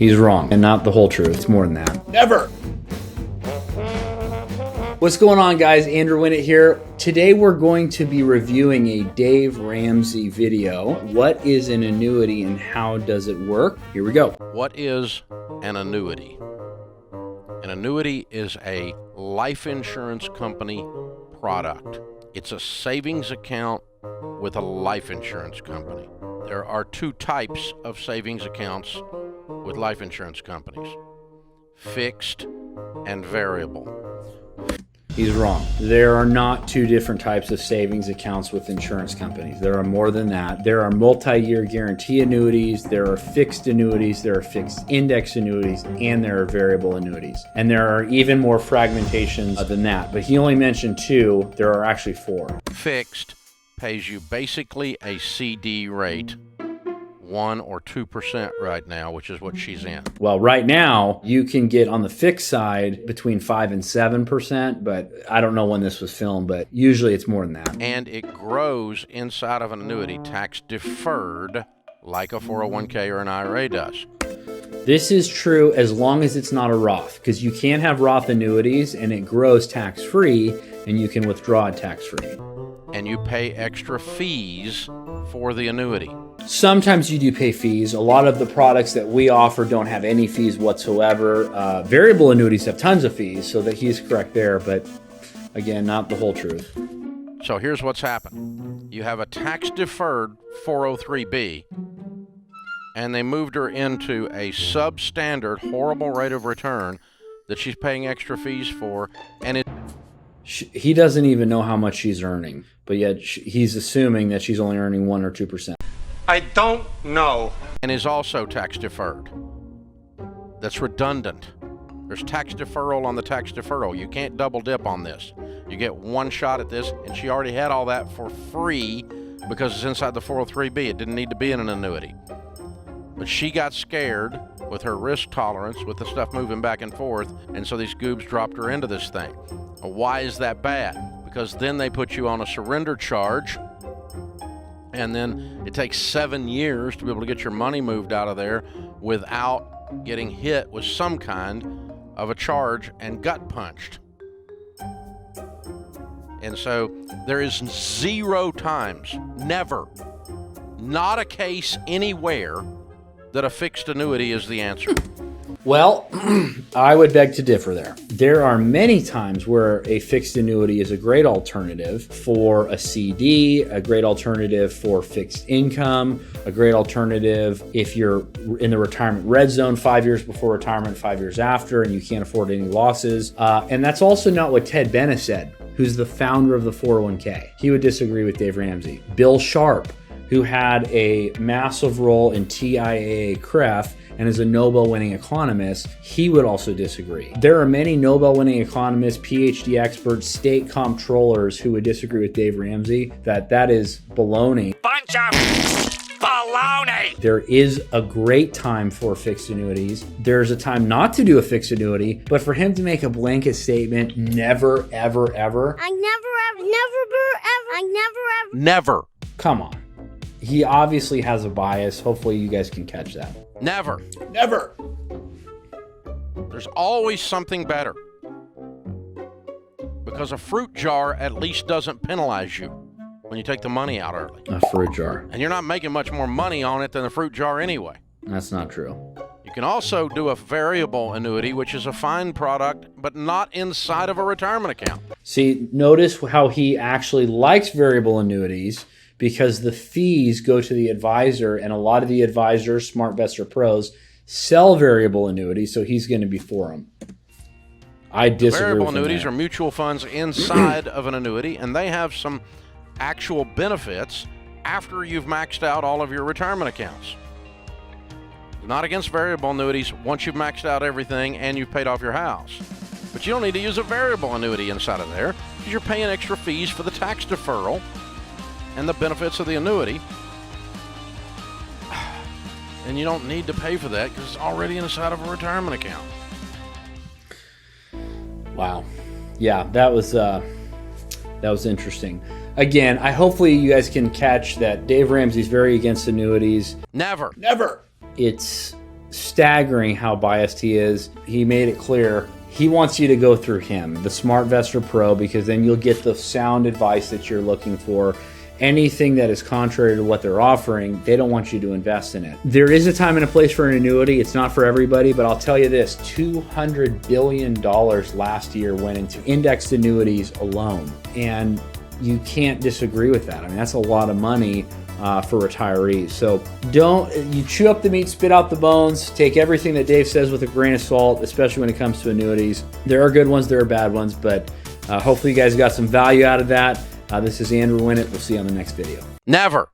He's wrong, and not the whole truth. It's more than that. Never! What's going on, guys? Andrew Winnett here. Today we're going to be reviewing a Dave Ramsey video. What is an annuity and how does it work? Here we go. What is an annuity? An annuity is a life insurance company product. It's a savings account with a life insurance company. There are two types of savings accounts with life insurance companies: fixed and variable. He's wrong. There are not two different types of savings accounts with insurance companies. There are more than that. There are multi-year guarantee annuities, there are fixed annuities, there are fixed index annuities, and there are variable annuities. And there are even more fragmentations than that. But he only mentioned two. There are actually four. Fixed pays you basically a CD rate, 1 or 2% right now, which is what she's in. Well, right now, you can get on the fixed side between 5 and 7%, but I don't know when this was filmed, but usually it's more than that. And it grows inside of an annuity tax deferred like a 401k or an IRA does. This is true as long as it's not a Roth, because you can have Roth annuities and it grows tax-free and you can withdraw it tax-free. And you pay extra fees for the annuity. Sometimes you do pay fees. A lot of the products that we offer don't have any fees whatsoever. Variable annuities have tons of fees, so that he's correct there, but again, not the whole truth. So here's what's happened. You have a tax-deferred 403B, and they moved her into a substandard, horrible rate of return that she's paying extra fees for, and he doesn't even know how much she's earning, but yet he's assuming that she's only earning 1 or 2%. I don't know. And is also tax deferred. That's redundant. There's tax deferral on the tax deferral. You can't double dip on this. You get one shot at this, and she already had all that for free because it's inside the 403B. It didn't need to be in an annuity. But she got scared with her risk tolerance, with the stuff moving back and forth, and so these goobs dropped her into this thing. Well, why is that bad? Because then they put you on a surrender charge, and then it takes 7 years to be able to get your money moved out of there without getting hit with some kind of a charge and gut punched. And so there is 0 times, never, not a case anywhere that a fixed annuity is the answer. Well, I would beg to differ there. There are many times where a fixed annuity is a great alternative for a CD, a great alternative for fixed income, a great alternative if you're in the retirement red zone 5 years before retirement, 5 years after, and you can't afford any losses. And that's also not what Ted Bennett said, who's the founder of the 401k. He would disagree with Dave Ramsey. Bill Sharp, who had a massive role in TIAA-CREF and is a Nobel-winning economist, he would also disagree. There are many Nobel-winning economists, PhD experts, state comptrollers who would disagree with Dave Ramsey that is baloney. Bunch of baloney! There is a great time for fixed annuities. There's a time not to do a fixed annuity, but for him to make a blanket statement, never, ever, ever. Never. Come on. He obviously has a bias. Hopefully you guys can catch that. Never. Never. There's always something better. Because a fruit jar at least doesn't penalize you when you take the money out early. A fruit jar. And you're not making much more money on it than a fruit jar anyway. That's not true. You can also do a variable annuity, which is a fine product, but not inside of a retirement account. See, notice how he actually likes variable annuities, because the fees go to the advisor, and a lot of the advisors, SmartVest Pros, sell variable annuities, so he's going to be for them. I disagree Variable with annuities are mutual funds inside of an annuity, and they have some actual benefits after you've maxed out all of your retirement accounts. Not against variable annuities once you've maxed out everything and you've paid off your house. But you don't need to use a variable annuity inside of there because you're paying extra fees for the tax deferral and the benefits of the annuity. And you don't need to pay for that because it's already inside of a retirement account. Wow. Yeah, that was interesting. Again, hopefully you guys can catch that Dave Ramsey's very against annuities. Never. It's staggering how biased he is. He made it clear he wants you to go through him, the SmartVestor Pro, because then you'll get the sound advice that you're looking for. Anything that is contrary to what they're offering, they don't want you to invest in it. There is a time and a place for an annuity. It's not for everybody, but I'll tell you this, $200 billion last year went into indexed annuities alone. And you can't disagree with that. I mean, that's a lot of money for retirees. So you chew up the meat, spit out the bones, take everything that Dave says with a grain of salt, especially when it comes to annuities. There are good ones, there are bad ones, but hopefully you guys got some value out of that. This is Andrew Winnett. We'll see you on the next video. Never